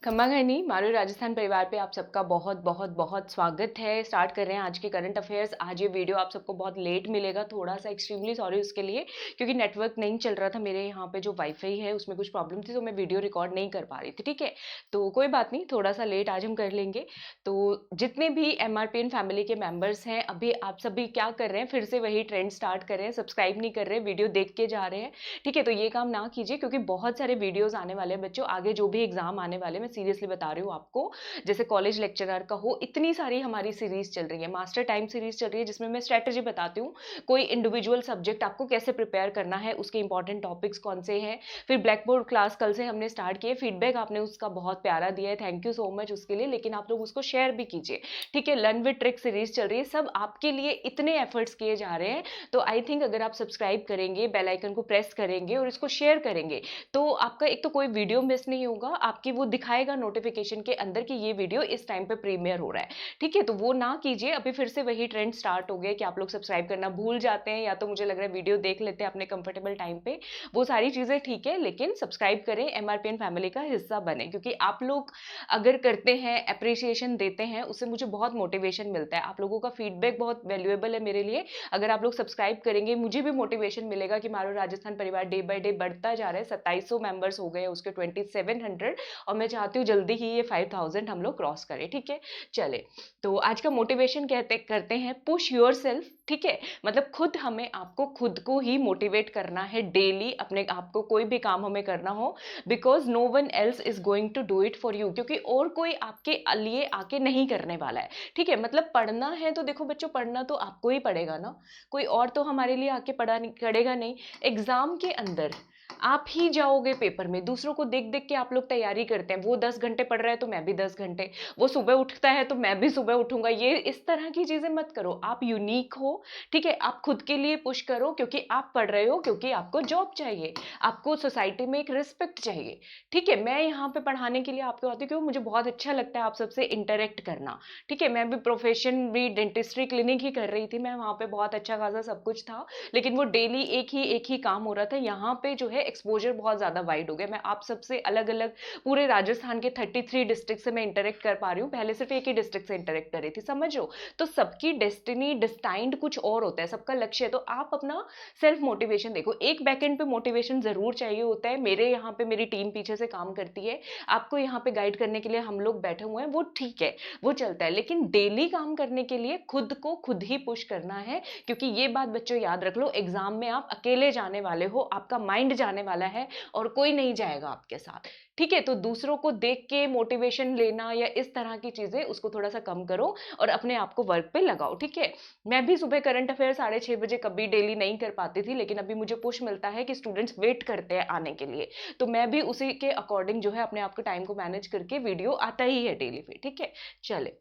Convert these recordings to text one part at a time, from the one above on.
खम्मा घरनी मारू राजस्थान परिवार पे आप सबका बहुत बहुत बहुत स्वागत है। स्टार्ट कर रहे हैं आज के करंट अफेयर्स। आज ये वीडियो आप सबको बहुत लेट मिलेगा, थोड़ा सा एक्सट्रीमली सॉरी उसके लिए, क्योंकि नेटवर्क नहीं चल रहा था मेरे यहाँ पे। जो वाईफाई है उसमें कुछ प्रॉब्लम थी, तो मैं वीडियो रिकॉर्ड नहीं कर पा रही थी। ठीक है, तो कोई बात नहीं, थोड़ा सा लेट आज हम कर लेंगे। तो जितने भी MRPN फैमिली के मेंबर्स हैं, अभी आप सभी क्या कर रहे हैं, फिर से वही ट्रेंड स्टार्ट कर रहे हैं, सब्सक्राइब नहीं कर रहे, वीडियो देख के जा रहे हैं। ठीक है, तो ये काम ना कीजिए, क्योंकि बहुत सारे वीडियोज आने वाले हैं बच्चों। आगे जो भी एग्जाम आने वाले, मैं सीरियसली बता रही हूँ आपको, जैसे कॉलेज लेक्चरर का हो, इतनी सारी हमारी सीरीज चल रही है, मास्टर टाइम सीरीज चल रही है, जिसमें मैं स्ट्रेटेजी बताती हूँ कोई इंडिविजुअल सब्जेक्ट आपको कैसे प्रिपेयर करना है, उसके इंपॉर्टेंट टॉपिक्स कौन से हैं। फिर ब्लैक बोर्ड क्लास कल से हमने स्टार्ट किए, फीडबैक आपने उसका बहुत प्यारा दिया है, थैंक यू सो मच उसके लिए। लेकिन आप लोग उसको शेयर भी कीजिए। ठीक है, लर्न विद ट्रिक सीरीज चल रही है, सब आपके लिए इतने एफर्ट्स किए जा रहे हैं। तो आई थिंक अगर आप सब्सक्राइब करेंगे, बेल आइकन को प्रेस करेंगे और इसको शेयर करेंगे, तो आपका एक तो कोई वीडियो मिस नहीं होगा, आपकी वो दिखाएगा नोटिफिकेशन के अंदर कि ये वीडियो इस टाइम पे प्रीमियर हो रहा है। ठीक है, तो वो ना कीजिए। अभी फिर से वही ट्रेंड स्टार्ट हो गया कि आप लोग सब्सक्राइब करना भूल जाते हैं, या तो मुझे लग रहा है वीडियो देख लेते हैं अपने कंफर्टेबल टाइम पे। वो सारी चीजें ठीक है, लेकिन सब्सक्राइब करें, MRPN फैमिली का हिस्सा बने, क्योंकि आप लोग अगर करते हैं, अप्रिसिएशन देते हैं, उससे मुझे बहुत मोटिवेशन मिलता है। आप लोगों का फीडबैक बहुत वैल्यूएबल है मेरे लिए। अगर आप लोग सब्सक्राइब करेंगे, मुझे भी मोटिवेशन मिलेगा कि मारो राजस्थान परिवार डे बाय डे बढ़ता जा रहा है। 2700 मेंबर्स हो गए, उसके 2700, और मैं चाहती हूँ जल्दी ही ये 5000 हम लोग क्रॉस करें। ठीक है, चले, तो आज का मोटिवेशन कहते करते हैं पुश योर सेल्फ। ठीक है, मतलब खुद हमें आपको खुद को ही मोटिवेट करना है डेली, अपने आप को कोई भी काम हमें करना हो, because no one else is going to do it for you, क्योंकि और कोई आपके लिए आके नहीं करने वाला है। ठीक है, मतलब पढ़ना है तो देखो बच्चों, पढ़ना तो आपको ही पड़ेगा ना, कोई और तो हमारे लिए आके पढ़ा नहीं करेगा नहीं। एग्जाम के अंदर आप ही जाओगे पेपर में, दूसरों को देख देख के आप लोग तैयारी करते हैं। वो 10 घंटे पढ़ रहा है तो मैं भी 10 घंटे, वो सुबह उठता है तो मैं भी सुबह उठूंगा। ये इस तरह की चीजें मत करो, आप यूनिक हो। ठीक है, आप खुद के लिए पुश करो, क्योंकि आप पढ़ रहे हो, क्योंकि आपको जॉब चाहिए, आपको सोसाइटी में एक रिस्पेक्ट चाहिए। ठीक है, मैं यहाँ पे पढ़ाने के लिए आपको आती हूँ क्यों, मुझे बहुत अच्छा लगता है आप सबसे इंटरेक्ट करना। ठीक है, मैं भी प्रोफेशन भी डेंटिस्ट्री क्लिनिक ही कर रही थी, मैं वहाँ पे बहुत अच्छा खासा सब कुछ था, लेकिन वो डेली एक ही काम हो रहा था। यहाँ पे जो है एक्सपोजर बहुत ज्यादा वाइड हो गया, मैं आप सबसे अलग अलग पूरे राजस्थान के 33 डिस्ट्रिक्ट से मैं इंटरेक्ट कर पा रही हूँ, पहले सिर्फ एक ही डिस्ट्रिक्ट से इंटरेक्ट कर रही थी, समझो। तो सबकी डेस्टिनी डिस्टाइंड कुछ और होता है, सबका लक्ष्य है। तो आप अपना सेल्फ मोटिवेशन देखो, एक बैकएंड पे मोटिवेशन जरूर चाहिए होता है। मेरे यहाँ पे मेरी टीम पीछे से काम करती है, आपको यहाँ पे गाइड करने के लिए हम लोग बैठे हुए हैं, वो ठीक है, वो चलता है। लेकिन डेली काम करने के लिए खुद को खुद ही पुश करना है, क्योंकि ये बात बच्चों याद रख लो, एग्जाम में आप अकेले जाने वाले हो, आपका माइंड जाने वाला है और कोई नहीं जाएगा आपके साथ। ठीक है, तो दूसरों को देख के मोटिवेशन लेना या इस तरह की चीजें, उसको थोड़ा सा कम करो और अपने आप को वर्क पे लगाओ। ठीक है, मैं भी सुबह करंट अफेयर 6:30 बजे कभी डेली नहीं कर पाती थी, लेकिन अभी मुझे पुश मिलता है कि स्टूडेंट्स वेट करते हैं आने के लिए, तो मैं भी उसी के अकॉर्डिंग जो है अपने आप के टाइम को मैनेज करके वीडियो आता ही है डेली पे। ठीक है, चले,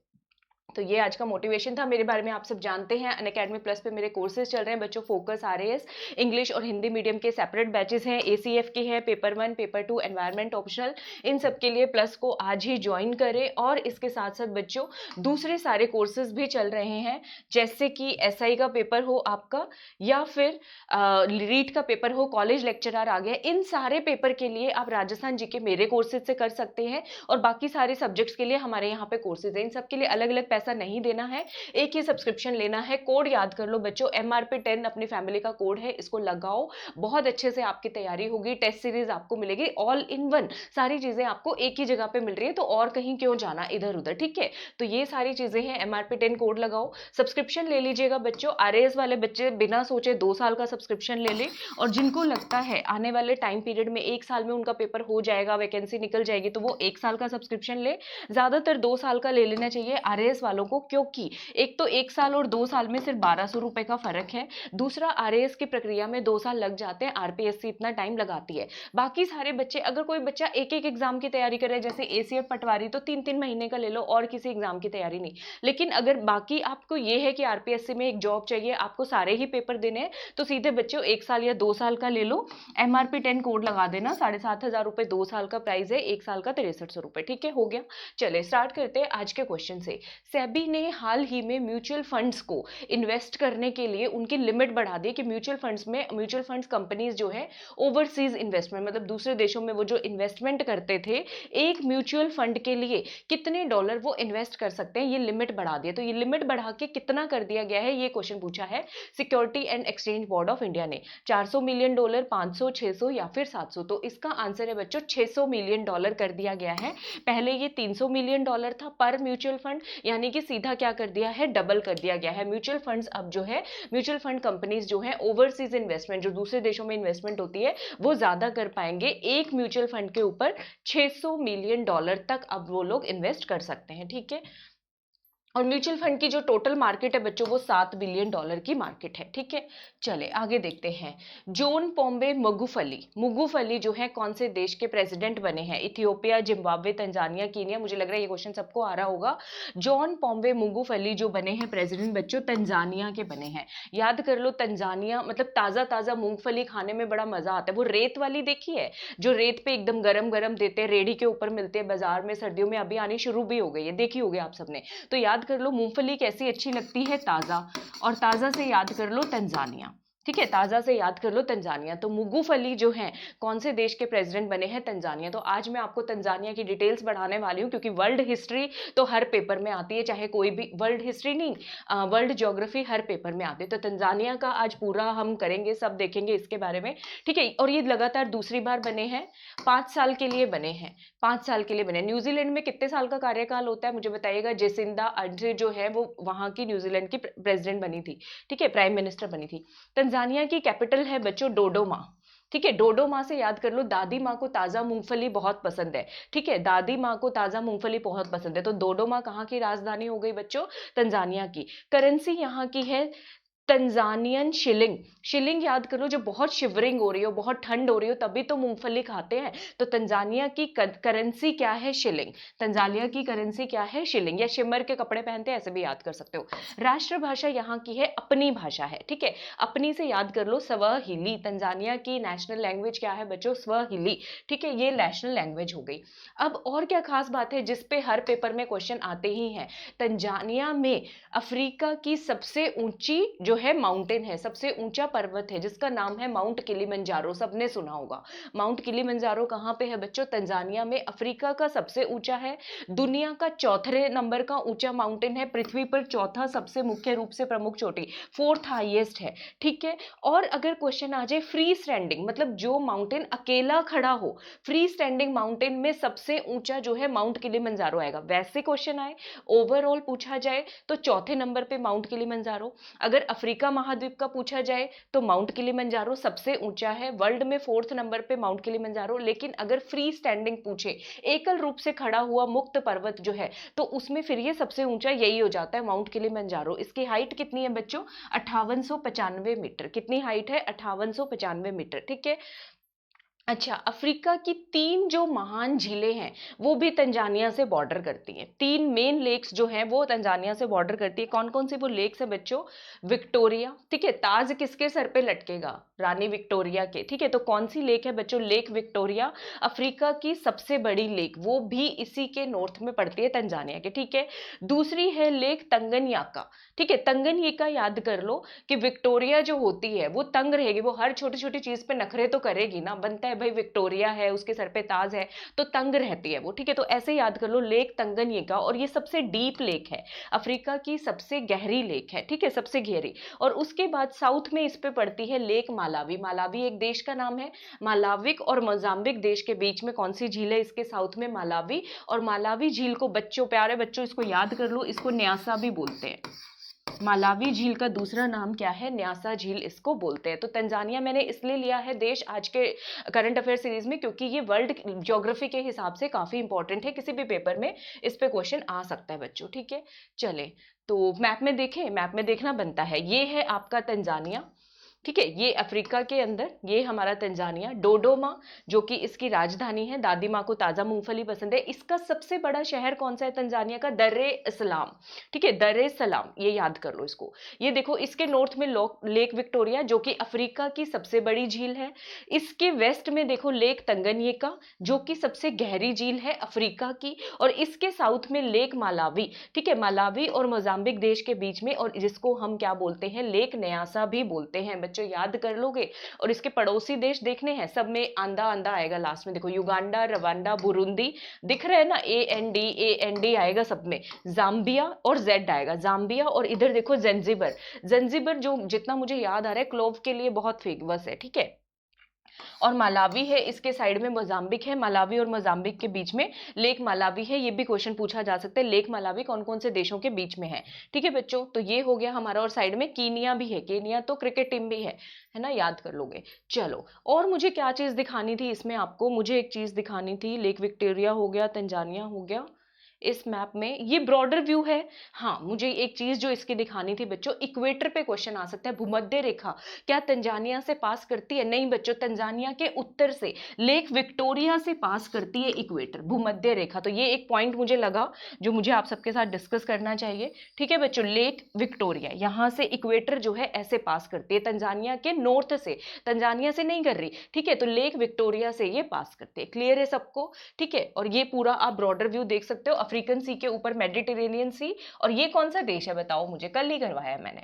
तो ये आज का मोटिवेशन था। मेरे बारे में आप सब जानते हैं, अनअकैडमी प्लस पे मेरे कोर्सेज चल रहे हैं बच्चों, फोकस RAS इंग्लिश और हिंदी मीडियम के सेपरेट बैचेस हैं, ACF के हैं, पेपर 1 पेपर 2 एनवायरनमेंट ऑप्शनल, इन सब के लिए प्लस को आज ही ज्वाइन करें। और इसके साथ साथ बच्चों दूसरे सारे कोर्सेज भी चल रहे हैं, जैसे कि SI का पेपर हो आपका, या फिर रीट का पेपर हो, कॉलेज लेक्चरर आ गया, इन सारे पेपर के लिए आप राजस्थान जी के मेरे कोर्सेज से कर सकते हैं, और बाकी सारे सब्जेक्ट्स के लिए हमारे यहाँ पे कोर्सेज हैं। इन सब के लिए अलग अलग पैसा नहीं देना है, एक ही सब्सक्रिप्शन लेना है। कोड याद कर लो बच्चों, MRP10 अपनी फैमिली का कोड है, इसको लगाओ, बहुत अच्छे से आपकी तैयारी होगी, टेस्ट सीरीज आपको मिलेगी, ऑल इन वन सारी चीजें आपको एक ही जगह पे मिल रही है, तो और कहीं क्यों जाना इधर उधर। ठीक है, तो ये सारी चीजें हैं, MRP10 कोड लगाओ, सब्सक्रिप्शन ले लीजिएगा बच्चों। RAS वाले बच्चे बिना सोचे 2 साल का सब्सक्रिप्शन ले ले, और जिनको लगता है आने वाले टाइम पीरियड में 1 साल में उनका पेपर हो जाएगा, वैकेंसी निकल जाएगी, तो वो 1 साल का सब्सक्रिप्शन ले, ज्यादातर 2 साल का ले लेना चाहिए RAS वालों को, क्योंकि एक तो 1 साल और 2 साल में सिर्फ 1200 रुपए का फर्क है, दूसरा RAS की प्रक्रिया में 2 साल लग जाते हैं, RPSC इतना टाइम लगाती है। बाकी सारे बच्चे, अगर कोई बच्चा एक एक एग्जाम की तैयारी कर रहा है, जैसे ACF पटवारी, तो 3-3 महीने का ले लो, और किसी एग्जाम की तैयारी नहीं। लेकिन अगर बाकी आपको ये है कि RPSC में एक जॉब चाहिए, आपको सारे ही पेपर देने हैं, तो सीधे बच्चों 1 साल या 2 साल का ले लो, MRP10 कोड लगा देना, 7500 रुपए 2 साल का प्राइस है, 1 साल का 6300 रुपए। ठीक है, हो गया। चले स्टार्ट करते हैं आज के क्वेश्चन से। सेबी ने हाल ही में म्यूचुअल फंड्स को इन्वेस्ट करने के लिए उनकी लिमिट बढ़ा दी कि म्यूचुअल फंड्स कंपनीज जो है ओवरसीज इन्वेस्टमेंट, मतलब दूसरे देशों में वो जो इन्वेस्टमेंट करते थे, एक म्यूचुअल फंड के लिए कितने डॉलर वो इन्वेस्ट कर सकते हैं, ये लिमिट बढ़ा दिया। तो ये लिमिट बढ़ा के कितना कर दिया गया है, ये क्वेश्चन पूछा है security and exchange board of India ने। 400 मिलियन डॉलर, 500, 600 या फिर 700। तो इसका आंसर है बच्चों 600 मिलियन डॉलर कर दिया गया है। पहले ये 300 मिलियन डॉलर था पर म्यूचुअल फंड, यानी कि सीधा क्या कर दिया है, डबल कर दिया गया है। म्यूचुअल फंड्स अब जो है, म्यूचुअल फंड कंपनीज जो है ओवरसीज इन्वेस्टमेंट, जो दूसरे देशों में इन्वेस्टमेंट होती है, वो ज्यादा कर पाएंगे। एक म्यूचुअल फंड के ऊपर 600 मिलियन डॉलर तक अब वो लोग इन्वेस्ट कर सकते हैं, ठीक है। और म्यूचुअल फंड की जो टोटल मार्केट है बच्चों, वो 7 बिलियन डॉलर की मार्केट है, ठीक है। चले आगे देखते हैं। जॉन पोम्बे मगुफली जो है कौन से देश के प्रेसिडेंट बने हैं? Ethiopia, Zimbabwe, Tanzania, Kenya. मुझे लग रहा है ये क्वेश्चन सबको आ रहा होगा। जॉन पोम्बे मगुफली जो बने हैं प्रेसिडेंट बच्चों, तंजानिया के बने हैं। याद कर लो, तंजानिया मतलब ताजा ताजा मूंगफली खाने में बड़ा मजा आता है। वो रेत वाली देखी है, जो रेत पे एकदम गरम गरम देते हैं, रेडी के ऊपर मिलते हैं बाजार में, सर्दियों में अभी आनी शुरू भी हो गई है, देखी होगी आप सबने। तो याद कर लो मूंगफली कैसी अच्छी लगती है, ताजा। और ताजा से याद कर लो तंजानिया, ठीक है, ताजा से याद कर लो तंजानिया। तो मुगुफली जो है कौन से देश के प्रेसिडेंट बने हैं, तंजानिया। तो आज मैं आपको तंजानिया की डिटेल्स बढ़ाने वाली हूँ, क्योंकि वर्ल्ड हिस्ट्री तो हर पेपर में आती है, चाहे कोई भी, वर्ल्ड हिस्ट्री नहीं, वर्ल्ड ज्योग्राफी हर पेपर में आती है। तो तंजानिया का आज पूरा हम करेंगे, सब देखेंगे इसके बारे में, ठीक है। और ये लगातार दूसरी बार बने हैं, 5 साल के लिए बने हैं, 5 साल के लिए बने। न्यूजीलैंड में कितने साल का कार्यकाल होता है मुझे बताइएगा। जेसिंदा अर्डर्न जो है वो वहां की न्यूजीलैंड की प्रेसिडेंट बनी थी, ठीक है, प्राइम मिनिस्टर बनी थी। तंजानिया की कैपिटल है बच्चों डोडोमा, ठीक है। डोडोमा से याद कर लो, दादी माँ को ताजा मूंगफली बहुत पसंद है, ठीक है, दादी माँ को ताजा मूंगफली बहुत पसंद है। तो डोडोमा कहाँ की राजधानी हो गई बच्चों, तंजानिया की। करेंसी यहाँ की है तंजानियन शिलिंग। शिलिंग याद करो, जो बहुत शिवरिंग हो रही हो, बहुत ठंड हो रही हो, तभी तो मूंगफली खाते हैं। तो तंजानिया की करेंसी क्या है, शिलिंग। तंजानिया की करेंसी क्या है, शिलिंग। या शिमर के कपड़े पहनते हैं, ऐसे भी याद कर सकते हो। राष्ट्रभाषा यहाँ की है, अपनी भाषा है, ठीक है, अपनी से याद कर लो स्वहिली। तंजानिया की नेशनल लैंग्वेज क्या है बच्चों, स्वहिली, ठीक है, ये नेशनल लैंग्वेज हो गई। अब और क्या खास बात है जिसपे हर पेपर में क्वेश्चन आते ही हैं, तंजानिया में अफ्रीका की सबसे ऊंची जो है माउंटेन है, सबसे ऊंचा पर्वत है, जिसका नाम है माउंट किलिमंजारो। सबने सुना होगा माउंट किलिमंजारो कहाँ पे है बच्चों, तंजानिया में। अफ्रीका का सबसे ऊंचा है, दुनिया का चौथे नंबर का ऊंचा माउंटेन है, पृथ्वी पर चौथा सबसे मुख्य रूप से प्रमुख चोटी, 4th हाईएस्ट है, ठीक है। और अगर क्वेश्चन आ जाए फ्री स्टैंडिंग, मतलब जो माउंटेन अकेला खड़ा हो, फ्री स्टैंडिंग माउंटेन में सबसे ऊंचा जो है माउंट किलिमंजारो आएगा। वैसे क्वेश्चन आए, ओवरऑल पूछा जाए तो चौथे नंबर पे माउंट किलिमंजारो। अगर अफ्रीका महाद्वीप का पूछा जाए तो माउंट किलिमंजारो सबसे ऊंचा है, वर्ल्ड में 4th नंबर पे माउंट किलिमंजारो। लेकिन अगर फ्री स्टैंडिंग पूछे, एकल रूप से खड़ा हुआ मुक्त पर्वत जो है, तो उसमें फिर ये सबसे ऊंचा यही हो जाता है, माउंट किलिमंजारो। इसकी हाइट कितनी है बच्चों, 5895 मीटर। कितनी हाइट है, 5895 मीटर, ठीक है। अच्छा, अफ्रीका की 3 जो महान झीलें हैं वो भी तंजानिया से बॉर्डर करती हैं। 3 मेन लेक्स जो हैं वो तंजानिया से बॉर्डर करती है। कौन कौन सी वो लेक्स है बच्चों, विक्टोरिया, ठीक है, ताज किसके सर पे लटकेगा, रानी विक्टोरिया के, ठीक है। तो कौन सी लेक है बच्चों, लेक विक्टोरिया, अफ्रीका की सबसे बड़ी लेक, वो भी इसी के नॉर्थ में पड़ती है, तंजानिया के, ठीक है। दूसरी है लेक तंगनयाका, ठीक है। तंगनयिका याद कर लो कि विक्टोरिया जो होती है वो तंग रहेगी, वो हर छोटी छोटी चीज पे नखरे तो करेगी ना, बनता है भाई विक्टोरिया है, उसके सर पे ताज है, तो तंग रहती है वो, ठीक है। तो ऐसे याद कर लो लेक तंगनयिका। और ये सबसे डीप लेक है, अफ्रीका की सबसे गहरी लेक है, ठीक है, सबसे गहरी। और उसके बाद साउथ में इस पे पड़ती है लेक मालावी। मालावी एक देश का नाम है, मालाविक और मोजाम्बिक देश के बीच में कौन सी झील है, इसके साउथ में मालावी। और मालावी झील को बच्चों, प्यारे बच्चों, इसको याद कर लो, इसको न्यासा भी बोलते हैं। मालावी झील का दूसरा नाम क्या है, न्यासा झील इसको बोलते हैं। तो तंजानिया मैंने इसलिए लिया है देश आज के करंट अफेयर सीरीज में, क्योंकि ये वर्ल्ड ज्योग्राफी के हिसाब से काफी इंपॉर्टेंट है, किसी भी पेपर में इस पे क्वेश्चन आ सकता है बच्चों, ठीक है। चले तो मैप में देखें, मैप में देखना बनता है। ये है आपका तंजानिया, ठीक है, ये अफ्रीका के अंदर, ये हमारा तंजानिया। डोडोमा जो कि इसकी राजधानी है, दादी माँ को ताज़ा मूंगफली पसंद है। इसका सबसे बड़ा शहर कौन सा है तंजानिया का? दर्रे सलाम। ठीक है, दर्रे सलाम, ये याद कर लो इसको। ये देखो, इसके नॉर्थ में लेक विक्टोरिया जो कि अफ्रीका की सबसे बड़ी झील है। इसके वेस्ट में देखो लेक तंगन्यिका जो कि सबसे गहरी झील है अफ्रीका की। और इसके साउथ में लेक मालावी। ठीक है, मालावी और मोजाम्बिक देश के बीच में, और जिसको हम क्या बोलते हैं? लेक न्यासा भी बोलते हैं। बच्चों याद कर लोगे। और इसके पड़ोसी देश देखने हैं, सब में आंदा आंदा आएगा लास्ट में। देखो युगांडा, रवांडा, बुरुंदी, दिख रहे हैं ना? ए एन डी आएगा सब में। जाम्बिया और जेड आएगा, जाम्बिया। और इधर देखो जंजीबर। जंजीबर जो जितना मुझे याद आ रहा है क्लोव के लिए बहुत फेमस है। ठीक है, और मालावी है इसके साइड में, मोजाम्बिक है। मालावी और मोजाम्बिक के बीच में लेक मालावी है। ये भी क्वेश्चन पूछा जा सकता है, लेक मालावी कौन कौन से देशों के बीच में है। ठीक है बच्चों, तो ये हो गया हमारा। और साइड में कीनिया भी है, कीनिया तो क्रिकेट टीम भी है ना, याद कर लोगे। चलो, और मुझे क्या चीज दिखानी थी इसमें आपको? मुझे एक चीज दिखानी थी, लेक विक्टोरिया हो गया, तंजानिया हो गया। इस मैप में ये ब्रॉडर व्यू है। हाँ, मुझे एक चीज जो इसकी दिखानी थी बच्चों, इक्वेटर पे क्वेश्चन आ सकता है। भूमध्य रेखा क्या तंजानिया से पास करती है? नहीं बच्चों, तंजानिया के उत्तर से लेक विक्टोरिया से पास करती है इक्वेटर, भूमध्य रेखा। तो ये एक पॉइंट मुझे लगा जो मुझे आप सबके साथ डिस्कस करना चाहिए। ठीक है बच्चों, लेक विक्टोरिया यहां से इक्वेटर जो है ऐसे पास करती है, तंजानिया के नॉर्थ से, तंजानिया से नहीं कर रही। ठीक है, तो लेक विक्टोरिया से ये पास करते हैं। क्लियर है सबको? ठीक है, और ये पूरा आप ब्रॉडर व्यू देख सकते हो, अफ्रीकन सी के ऊपर मेडिटेरेनियन सी। और ये कौन सा देश है बताओ मुझे? कल ही करवाया है मैंने,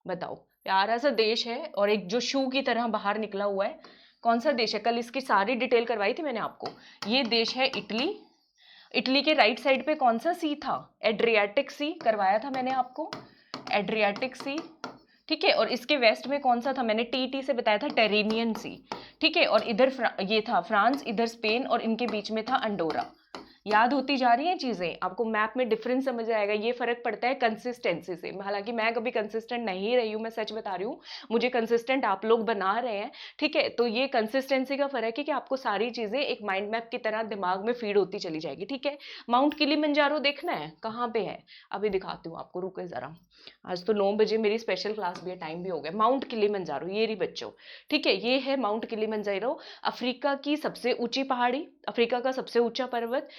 बताओ। प्यारा सा देश है, और एक जो शू की तरह बाहर निकला हुआ है, कौन सा देश है? कल इसकी सारी डिटेल करवाई थी मैंने आपको। ये देश है इटली। इटली के राइट साइड पे कौन सा सी था? एड्रियाटिक सी करवाया था मैंने आपको, एड्रियाटिक सी। ठीक है, और इसके वेस्ट में कौन सा था? मैंने टी से बताया था, टेरेनियन सी। ठीक है, और इधर ये था फ्रांस, इधर स्पेन, और इनके बीच में था अंडोरा। याद होती जा रही हैं चीजें आपको? मैप में डिफरेंस समझ आएगा। ये फर्क पड़ता है कंसिस्टेंसी से। हालांकि मैं कभी कंसिस्टेंट नहीं रही हूँ, मैं सच बता रही हूँ, मुझे कंसिस्टेंट आप लोग बना रहे हैं। ठीक है, तो ये कंसिस्टेंसी का फर्क है कि आपको सारी चीजें एक माइंड मैप की तरह दिमाग में फीड होती चली जाएगी। ठीक है, माउंट किलिमंजारो देखना है, कहाँ पे है? अभी दिखाती हूँ आपको, रुके जरा। आज तो 9 बजे मेरी स्पेशल क्लास भी है, टाइम भी हो गया। माउंट किलिमंजारो ये रही बच्चों। ठीक है, ये है माउंट किलिमंजारो, अफ्रीका की सबसे ऊंची पहाड़ी, अफ्रीका का सबसे ऊंचा पर्वत,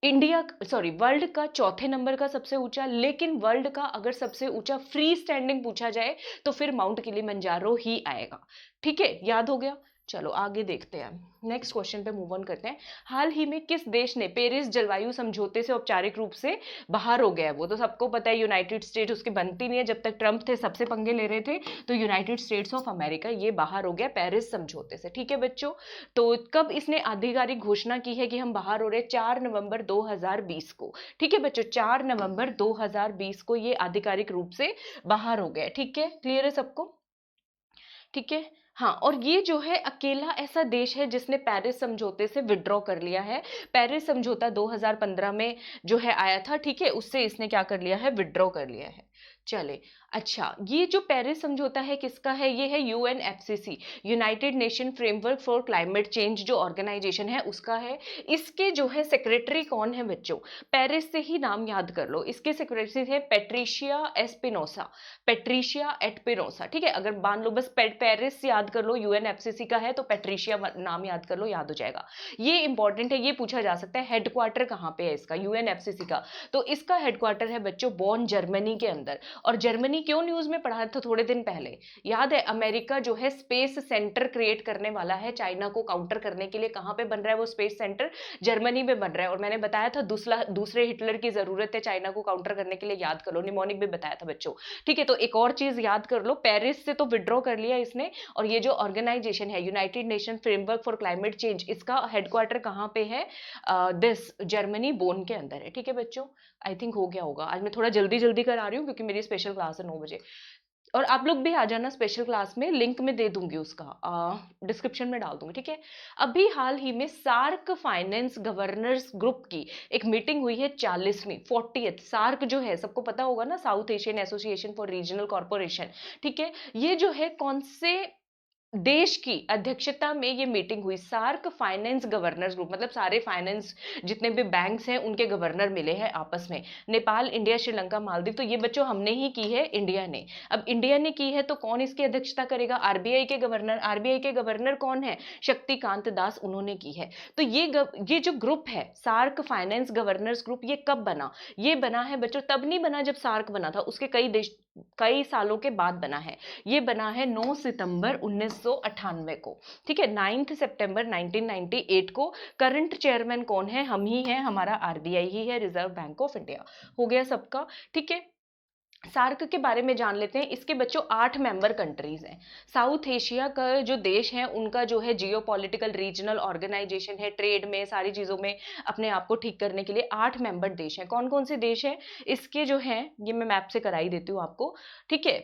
इंडिया सॉरी वर्ल्ड का चौथे नंबर का सबसे ऊंचा। लेकिन वर्ल्ड का अगर सबसे ऊंचा फ्री स्टैंडिंग पूछा जाए तो फिर माउंट किलिमंजारो ही आएगा। ठीक है, याद हो गया? चलो आगे देखते हैं, नेक्स्ट क्वेश्चन पे मूव ऑन करते हैं। हाल ही में किस देश ने पेरिस जलवायु समझौते से औपचारिक रूप से बाहर हो गया है? वो तो सबको पता है, यूनाइटेड स्टेट। उसकी बनती नहीं है, जब तक ट्रंप थे सबसे पंगे ले रहे थे, तो यूनाइटेड स्टेट्स ऑफ अमेरिका ये बाहर हो गया पेरिस समझौते से। ठीक है बच्चों, तो कब इसने आधिकारिक घोषणा की है कि हम बाहर हो रहे? 4 नवंबर 2020 को। ठीक है बच्चों, 4 नवंबर 2020 को ये आधिकारिक रूप से बाहर हो गया। ठीक है, क्लियर है सबको? ठीक है, हाँ। और ये जो है अकेला ऐसा देश है जिसने पेरिस समझौते से विड्रॉ कर लिया है। पेरिस समझौता 2015 में जो है आया था। ठीक है, उससे इसने क्या कर लिया है? विड्रॉ कर लिया है। चले, अच्छा, ये जो पेरिस समझौता है किसका है? ये है UNFCCC, United nation framework for climate change, जो ऑर्गेनाइजेशन है उसका है। इसके जो है सेक्रेटरी कौन है बच्चों? पेरिस से ही नाम याद कर लो। इसके सेक्रेटरी है पेट्रिशिया एस्पिनोसा, पेट्रिशिया एस्पिनोसा। ठीक है, अगर मान लो बस पेरिस याद कर लो, यूएनएफसीसी का है, तो पेट्रिशिया नाम याद कर लो, याद हो जाएगा। ये इंपॉर्टेंट है, ये पूछा जा सकता है हेडक्वार्टर कहाँ पे है इसका, यूएनएफसीसी का? तो इसका हेडक्वार्टर है बच्चों बॉन, जर्मनी के अंदर। और जर्मनी क्यों न्यूज में पढ़ा था थोड़े दिन पहले, याद है? अमेरिका जो है स्पेस सेंटर क्रिएट करने वाला है चाइना को काउंटर करने के लिए। कहां पे बन रहा है वो स्पेस सेंटर? जर्मनी में बन रहा है। और मैंने बताया था दूसरे हिटलर की जरूरत है चाइना को काउंटर करने के लिए, याद कर लो, निमोनिक भी बताया था बच्चों। ठीक है, तो एक और चीज याद कर लो, पेरिस से तो विड्रॉ कर लिया इसने। और ये जो ऑर्गेनाइजेशन है United nation framework for climate change, इसका हेडक्वार्टर कहां पे है? दिस जर्मनी, बोन के अंदर है। ठीक है बच्चों, आई थिंक हो गया होगा। आज मैं थोड़ा जल्दी जल्दी करा रही हूँ क्योंकि मेरी स्पेशल क्लास है 9 बजे। और आप लोग भी आ जाना स्पेशल क्लास में, लिंक में दे दूंगी उसका, डिस्क्रिप्शन में डाल दूंगी। ठीक है, अभी हाल ही में सार्क फाइनेंस गवर्नर्स ग्रुप की एक मीटिंग हुई है, 40वीं 40th। सार्क जो है सबको पता होगा ना, south Asian association for regional corporation. ठीक है, ये जो है कौन से देश की अध्यक्षता में ये मीटिंग हुई। सार्क फाइनेंस गवर्नर्स ग्रुप मतलब सारे फाइनेंस जितने भी बैंक्स हैं उनके गवर्नर मिले हैं आपस में। नेपाल, इंडिया, श्रीलंका, मालदीव, तो ये बच्चों हमने ही की है, इंडिया ने। अब इंडिया ने की है तो कौन इसकी अध्यक्षता करेगा? आरबीआई के गवर्नर। आरबीआई के गवर्नर कौन है? शक्तिकांत दास, उन्होंने की है। तो ये जो ग्रुप है सार्क फाइनेंस गवर्नर्स ग्रुप, ये कब बना? ये बना है बच्चों तब नहीं बना जब सार्क बना था, उसके कई सालों के बाद बना है। ये बना है 9 सितंबर 1998 को, ठीक है, 9 सितंबर 1998 को। करंट चेयरमैन कौन है? हम ही हैं, हमारा आरबीआई ही है, रिजर्व बैंक ऑफ इंडिया। हो गया सबका, ठीक है। सार्क के बारे में जान लेते हैं। इसके बच्चों 8 मेंबर कंट्रीज हैं। साउथ एशिया का जो देश है उनका जो है जियो पॉलिटिकल रीजनल ऑर्गेनाइजेशन है, ट्रेड में सारी चीज़ों में अपने आप को ठीक करने के लिए 8 मेंबर देश हैं। कौन कौन से देश हैं इसके जो हैं, ये मैं मैप से कराई देती हूँ आपको, ठीक है।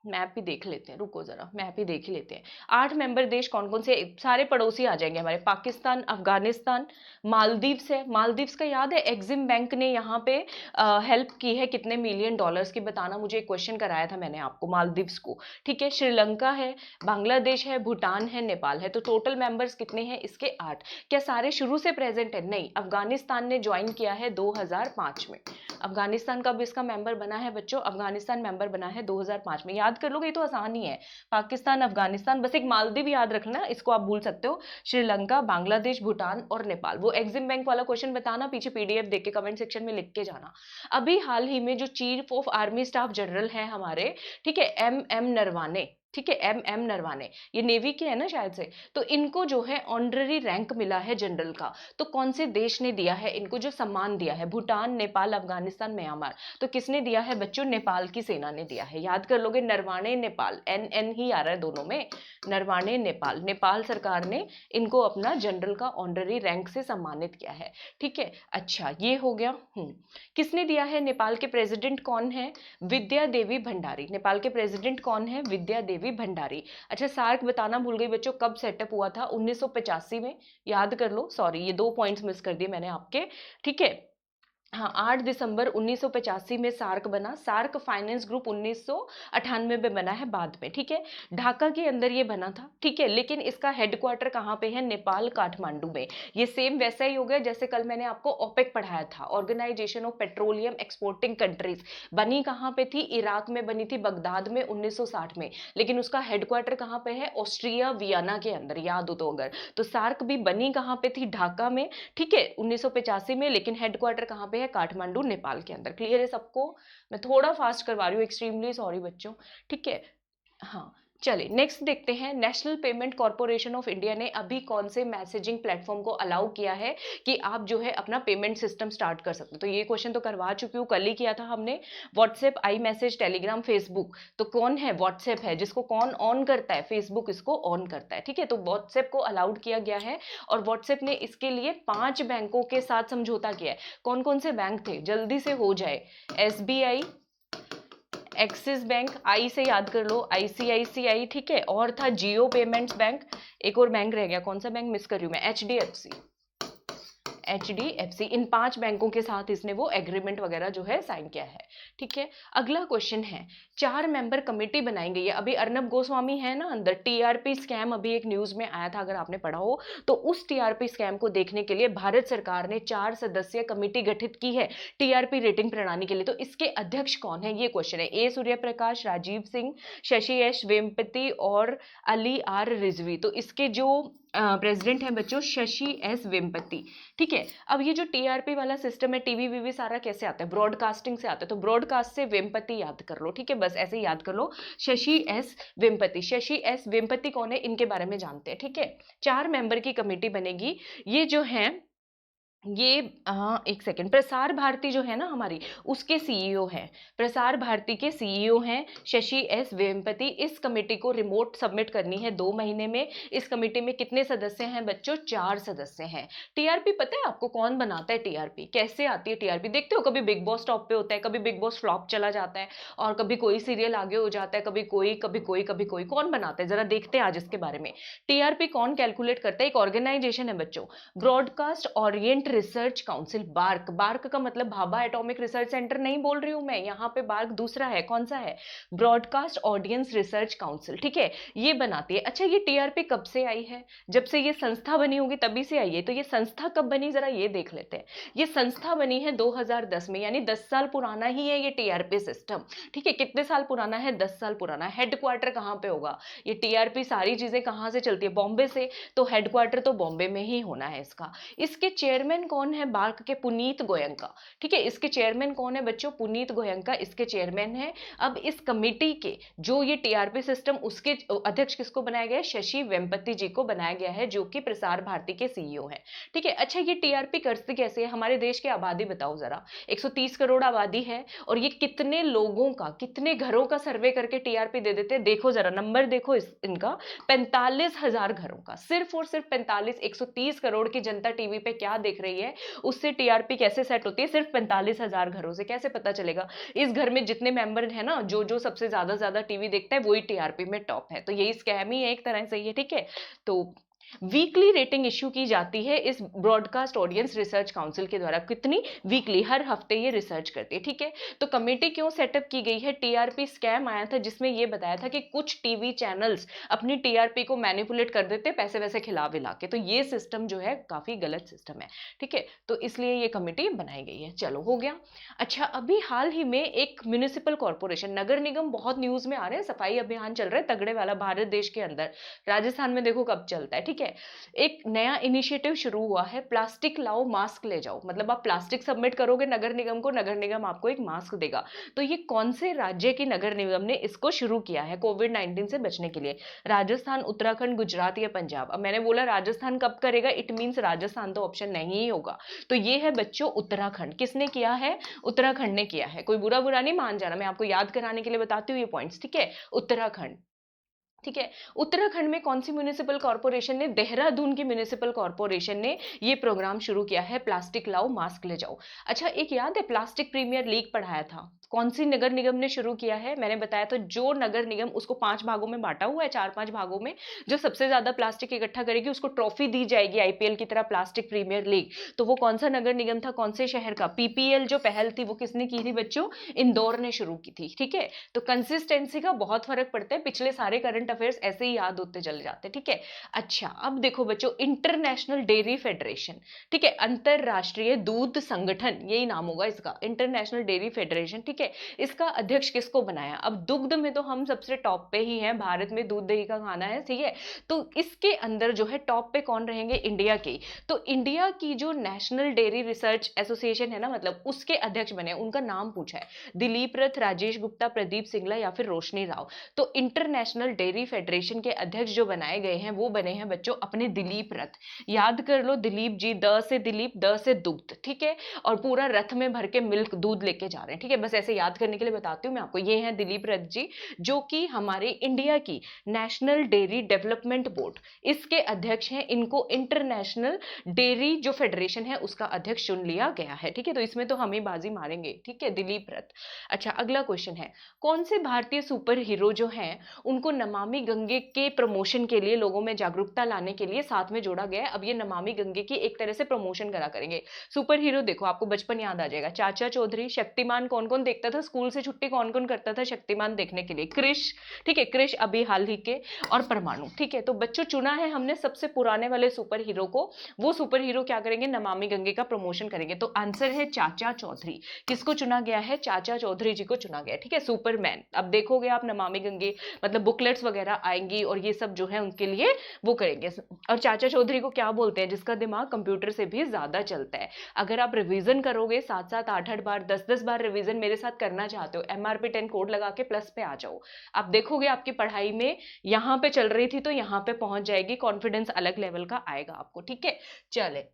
मैप भी देख लेते हैं, रुको जरा, मैप ही देख ही लेते हैं। 8 मेंबर देश कौन कौन से? सारे पड़ोसी आ जाएंगे हमारे, पाकिस्तान, अफगानिस्तान, मालदीव्स है। मालदीव्स का याद है एग्जिम बैंक ने यहाँ पे हेल्प की है कितने मिलियन डॉलर्स की, बताना मुझे, एक क्वेश्चन कराया था मैंने आपको मालदीव्स को, ठीक है। श्रीलंका है, बांग्लादेश है, भूटान है, नेपाल है। तो टोटल मेंबर्स कितने हैं इसके? 8। क्या सारे शुरू से प्रेजेंट है? नहीं, अफगानिस्तान ने ज्वाइन किया है 2005 में। अफगानिस्तान कब इसका मेंबर बना है बच्चों? अफगानिस्तान मेंबर बना है 2005 में। याद कर लोगे, ये तो आसान ही है। पाकिस्तान, अफगानिस्तान, बस एक मालदीव याद रखना, इसको आप भूल सकते हो। श्रीलंका, बांग्लादेश, भूटान और नेपाल। वो एग्जिम बैंक वाला क्वेश्चन बताना, पीछे पीडीएफ देख के कमेंट सेक्शन में लिख के जाना। अभी हाल ही में जो chief of army staff general है हमारे, ठीक है, एम एम नरवाने, ठीक है, एम एम नरवाने, ये नेवी के है ना शायद से, तो इनको जो है ऑनररी रैंक मिला है जनरल का। तो कौन से देश ने दिया है इनको जो सम्मान दिया है? भूटान, नेपाल, अफगानिस्तान, म्यांमार। तो किसने दिया है बच्चों? नेपाल की सेना ने दिया है। याद कर लोगे, नरवाणे नेपाल, एन एन ही आ रहा है दोनों में, नरवाणे नेपाल। नेपाल सरकार ने इनको अपना जनरल का ऑनररी रैंक से सम्मानित किया है, ठीक है। अच्छा, ये हो गया। किसने दिया है? नेपाल के प्रेसिडेंट कौन है? विद्या देवी भंडारी। नेपाल के प्रेसिडेंट कौन है? विद्या देवी भंडारी। अच्छा, सार्क बताना भूल गई बच्चों, कब सेटअप हुआ था? 1985 में। याद कर लो, सॉरी ये 2 पॉइंट्स मिस कर दिए मैंने आपके, ठीक है। हाँ, 8 दिसंबर 1985 में सार्क बना। सार्क फाइनेंस ग्रुप 1998 में बना है बाद में, ठीक है। ढाका के अंदर ये बना था, ठीक है, लेकिन इसका हेडक्वार्टर कहाँ पे है? नेपाल, काठमांडू में। ये सेम वैसा ही हो गया जैसे कल मैंने आपको ओपेक पढ़ाया था, organization of petroleum exporting countries. बनी कहाँ पे थी? इराक में बनी थी, बगदाद में, 1960 में। लेकिन उसका हेडक्वार्टर कहाँ पे है? ऑस्ट्रिया वियना के अंदर, याद हो तो अगर। तो सार्क भी बनी कहाँ पे थी? ढाका में, ठीक है, 1985 में। लेकिन हेडक्वार्टर कहाँ पे है? काठमांडू, नेपाल के अंदर। क्लियर है सबको? मैं थोड़ा फास्ट करवा रही हूँ, एक्सट्रीमली सॉरी बच्चों, ठीक है। हाँ, चलिए नेक्स्ट देखते हैं। National payment corporation of India ने अभी कौन से मैसेजिंग प्लेटफॉर्म को अलाउ किया है कि आप जो है अपना पेमेंट सिस्टम स्टार्ट कर सकते हो? तो ये क्वेश्चन तो करवा चुकी हूँ, कल ही किया था हमने। WhatsApp, I message, Telegram, Facebook. तो कौन है? व्हाट्सएप है, जिसको कौन ऑन करता है? फेसबुक इसको ऑन करता है, ठीक है। तो व्हाट्सएप को अलाउड किया गया है और व्हाट्सएप ने इसके लिए 5 बैंकों के साथ समझौता किया है। कौन कौन से बैंक थे? जल्दी से हो जाए। एसबीआई, एक्सिस बैंक, आई से याद कर लो, आईसीआईसीआई, ठीक है, और था जियो पेमेंट्स बैंक। एक और बैंक रह गया, कौन सा बैंक मिस कर रही हूँ मैं? एचडीएफसी। एचडीएफसी, इन 5 बैंकों के साथ इसने वो एग्रीमेंट वगैरह जो है साइन किया है, ठीक है। अगला क्वेश्चन है, 4 मेंबर कमेटी बनाई गई है। अभी अर्नब गोस्वामी है ना अंदर, टीआरपी स्कैम अभी एक न्यूज में आया था, अगर आपने पढ़ा हो तो। उस टीआरपी स्कैम को देखने के लिए भारत सरकार ने 4 सदस्यीय कमेटी गठित की है टीआरपी रेटिंग प्रणाली के लिए। तो इसके अध्यक्ष कौन है, ये क्वेश्चन है। ए सूर्य प्रकाश, राजीव सिंह, शशि एस वेम्पति और अली आर रिजवी। तो इसके जो प्रेसिडेंट है बच्चों शशि एस वेम्पति, ठीक है। अब ये जो टीआरपी वाला सिस्टम है, टीवी वीवी सारा कैसे आता है? ब्रॉडकास्टिंग से आता है। तो ब्रॉडकास्ट से वेम्पति याद कर लो, ठीक है, बस ऐसे ही याद कर लो, शशि एस वेम्पति। शशि एस वेम्पति कौन है, इनके बारे में जानते हैं, ठीक है। 4 मेंबर की कमेटी बनेगी। ये जो है ये एक सेकंड, प्रसार भारती जो है ना हमारी, उसके सीईओ हैं, प्रसार भारती के सीईओ हैं शशि एस वेम्पति। इस कमेटी को रिमोट सबमिट करनी है 2 महीने में। इस कमेटी में कितने सदस्य हैं बच्चों? 4 सदस्य हैं। टीआरपी पता है आपको कौन बनाता है? टीआरपी कैसे आती है? टीआरपी देखते हो, कभी बिग बॉस टॉप पे होता है, कभी बिग बॉस फ्लॉप चला जाता है, और कभी कोई सीरियल आगे हो जाता है, कभी कोई कभी कोई कभी कोई। कौन बनाता है जरा देखते हैं आज इसके बारे में। टीआरपी कौन कैलकुलेट करता है? एक ऑर्गेनाइजेशन है बच्चों, broadcast orient research council, BARC, BARC का मतलब भाभा एटॉमिक रिसर्च सेंटर नहीं बोल रही हूं मैं, यहाँ पे बार्क दूसरा है, कौन सा है, ब्रॉडकास्ट ऑडियंस रिसर्च काउंसिल, ठीक है, ये बनाती है। अच्छा ये टीआरपी कब से आई है, जब से ये संस्था बनी होगी तभी से आई है। तो ये संस्था कब बनी जरा ये देख लेते हैं। ये संस्था बनी है 2010 में, यानी 10 साल पुराना ही है ये टीआरपी सिस्टम, ठीक है। कितने साल पुराना है, 10 साल पुराना है। हेडक्वार्टर कहाँ पे होगा, ये टीआरपी सारी चीजें कहाँ से चलती है, बॉम्बे से, तो हेडक्वार्टर तो बॉम्बे में ही होना है इसका। इसके चेयरमैन कौन है, बार्क के पुनीत गोयंका, ठीक है। इसके चेयरमैन कौन है बच्चों, पुनीत गोयंका इसके चेयरमैन है। अब इस कमेटी के जो ये टीआरपी सिस्टम, उसके अध्यक्ष किसको बनाया गया है, शशि वेम्पति जी को बनाया गया है, जो कि प्रसार भारती के सीईओ है, ठीक है। अच्छा ये टीआरपी करती कैसे है, हमारे देश की आबादी बताओ जरा, 130 करोड़ आबादी है, और ये कितने लोगों का, कितने घरों का सर्वे करके टीआरपी दे देते हैं, देखो जरा नंबर देखो इनका, 45,000 घरों का, सिर्फ और सिर्फ 45, 130 करोड़ की जनता टीवी पे क्या देख रही है, उससे टीआरपी कैसे सेट होती है, सिर्फ 45,000 घरों से कैसे पता चलेगा। इस घर में जितने मेंबर है ना, जो जो सबसे ज्यादा टीवी देखता है वही टीआरपी में टॉप है, तो यही स्कैम ही है एक तरह से ये, ठीक है। तो वीकली रेटिंग इश्यू की जाती है इस ब्रॉडकास्ट ऑडियंस रिसर्च काउंसिल के द्वारा, कितनी, वीकली, हर हफ्ते ये रिसर्च करती है, ठीक है। तो कमेटी क्यों सेटअप की गई है, टीआरपी स्कैम आया था जिसमें ये बताया था कि कुछ टीवी चैनल्स अपनी टीआरपी को मैनिपुलेट कर देते पैसे वैसे खिला विला के, तो ये सिस्टम जो है काफी गलत सिस्टम है, ठीक है। तो इसलिए ये कमेटी बनाई गई है, चलो हो गया। अच्छा अभी हाल ही में एक म्युनिसिपल कॉर्पोरेशन, नगर निगम बहुत न्यूज में आ रहे हैं, सफाई अभियान चल रहा है तगड़े वाला भारत देश के अंदर, राजस्थान में देखो कब चलता है, ठीक है। एक नया इनिशिएटिव शुरू हुआ है, प्लास्टिक लाओ मास्क ले जाओ, मतलब आप प्लास्टिक सबमिट करोगे नगर निगम को, नगर निगम आपको एक मास्क देगा। तो ये कौन से राज्य की नगर निगम ने इसको शुरू किया है कोविड-19 से बचने के लिए, राजस्थान, उत्तराखंड, गुजरात या पंजाब। अब मैंने बोला राजस्थान कब करेगा, इट मींस राजस्थान तो ऑप्शन नहीं ही होगा, तो ये है बच्चों उत्तराखंड। किसने किया है, उत्तराखंड ने किया है, कोई बुरा नहीं मान जाना, मैं आपको याद कराने के लिए बताती हूँ ये पॉइंट्स, ठीक है। उत्तराखंड, ठीक है। उत्तराखंड में कौन सी म्युनिसिपल कॉर्पोरेशन ने, देहरादून की म्युनिसिपल कॉर्पोरेशन ने ये प्रोग्राम शुरू किया है, प्लास्टिक लाओ मास्क ले जाओ। अच्छा एक याद है प्लास्टिक प्रीमियर लीग पढ़ाया था, कौन सी नगर निगम ने शुरू किया है, मैंने बताया था जो नगर निगम, उसको 5 भागों में बांटा हुआ है, 4-5 भागों में, जो सबसे ज्यादा प्लास्टिक इकट्ठा करेगी उसको ट्रॉफी दी जाएगी आईपीएल की तरह, प्लास्टिक प्रीमियर लीग। तो वो कौन सा नगर निगम था, कौन से शहर का, पीपीएल जो पहल थी वो किसने की थी बच्चों, इंदौर ने शुरू की थी, ठीक है। तो कंसिस्टेंसी का बहुत फर्क पड़ता है, पिछले सारे करंट अफेयर्स ऐसे ही याद होते चले जाते, ठीक है। अच्छा अब देखो बच्चों, इंटरनेशनल डेयरी फेडरेशन, ठीक है, अंतरराष्ट्रीय दूध संगठन, यही नाम होगा इसका, इंटरनेशनल डेयरी फेडरेशन, ठीक है। इसका अध्यक्ष किसको बनाया, अब दुग्ध में तो हम सबसे टॉप पे ही हैं, भारत में दूध दही का खाना है, ठीक है। तो इसके अंदर जो है टॉप पे कौन रहेंगे, इंडिया के, तो इंडिया की जो नेशनल डेयरी रिसर्च एसोसिएशन है ना, मतलब उसके अध्यक्ष बने, उनका नाम पूछा है, दिलीप रथ, राजेश गुप्ता, प्रदीप सिंगला या फिर रोशनी राव। तो इंटरनेशनल डेयरी फेडरेशन के अध्यक्ष जो बनाए गए हैं वो बने हैं बच्चों अपने दिलीप रथ, याद कर लो दिलीप जी, द से दिलीप, द से दुग्ध, ठीक है, और पूरा रथ में भर के मिल्क दूध लेके जा रहे हैं, ठीक है। बस ऐसे याद करने के लिए बताती हूँ मैं आपको, ये हैं दिलीप रथ जी, जो कि हमारे इंडिया की नेशनल डेयरी डेवलपमेंट बोर्ड, इसके अध्यक्ष हैं। इनको इंटरनेशनल डेयरी जो फेडरेशन है उसका अध्यक्ष चुन लिया गया है, ठीक है। तो इसमें तो हम ही बाजी मारेंगे, ठीक है, दिलीप रथ। अच्छा अगला क्वेश्चन है, कौन से भारतीय सुपर हीरो जो हैं उनको नमामि गंगे के प्रमोशन के लिए, लोगों में जागरूकता लाने के लिए साथ में जोड़ा गया है। अब ये नमामि गंगे की एक तरह से प्रमोशन करा करेंगे। सुपर हीरो देखो आपको बचपन याद आ जाएगा, चाचा चौधरी, शक्तिमान कौन कौन देखता था, स्कूल से छुट्टी कौन कौन करता था शक्तिमान देखने के लिए, क्रिश, ठीक है, क्रिश अभी हाल ही के, और परमाणु, ठीक है। तो बच्चों चुना है हमने सबसे पुराने वाले सुपर हीरो को, वो सुपर हीरो क्या करेंगे, नमामि गंगे का प्रमोशन करेंगे। तो आंसर है चाचा चौधरी। किसको चुना गया है, चाचा चौधरी जी को चुना गया, ठीक है, सुपरमैन। अब देखोगे आप नमामि गंगे, मतलब बुकलेट्स वगैरह आएंगी और ये सब जो है उनके लिए वो करेंगे। और चाचा चौधरी को क्या बोलते हैं, जिसका दिमाग कंप्यूटर से भी ज्यादा चलता है। अगर आप रिवीजन करोगे 7-7, 8-8 बार, 10-10 बार रिवीजन मेरे साथ करना चाहते हो, MRP 10 कोड लगा के प्लस पे आ जाओ, आप देखोगे आपकी पढ़ाई में यहाँ पे चल रही थी तो यहाँ पे पहुंच जाएगी, कॉन्फिडेंस अलग लेवल का आएगा आपको, ठीक है। चले,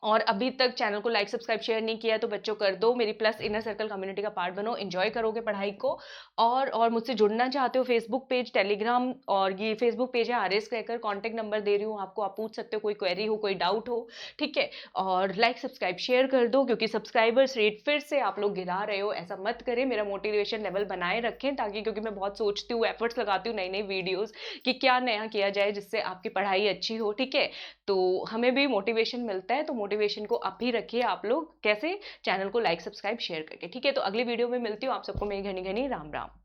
और अभी तक चैनल को लाइक सब्सक्राइब शेयर नहीं किया तो बच्चों कर दो, मेरी प्लस इनर सर्कल कम्युनिटी का पार्ट बनो, एंजॉय करोगे पढ़ाई को। और मुझसे जुड़ना चाहते हो, फेसबुक पेज, टेलीग्राम, और ये फेसबुक पेज है RS क्रैकर, कॉन्टेक्ट नंबर दे रही हूँ आपको, आप पूछ सकते हो, कोई क्वेरी हो, कोई डाउट हो, ठीक है। और लाइक सब्सक्राइब शेयर कर दो, क्योंकि सब्सक्राइबर्स रेट फिर से आप लोग गिरा रहे हो, ऐसा मत करें, मेरा मोटिवेशन लेवल बनाए रखें, ताकि, क्योंकि मैं बहुत सोचती हूँ, एफर्ट्स लगाती हूँ नई नई वीडियोज कि क्या नया किया जाए जिससे आपकी पढ़ाई अच्छी हो, ठीक है। तो हमें भी मोटिवेशन मिलता है, तो मोटिवेशन को अप ही रखिए आप लोग। कैसे? चैनल को लाइक, सब्सक्राइब, शेयर करके। ठीक है, तो अगली वीडियो में मिलती हूँ आप सबको। मेरी घनी घनी राम राम।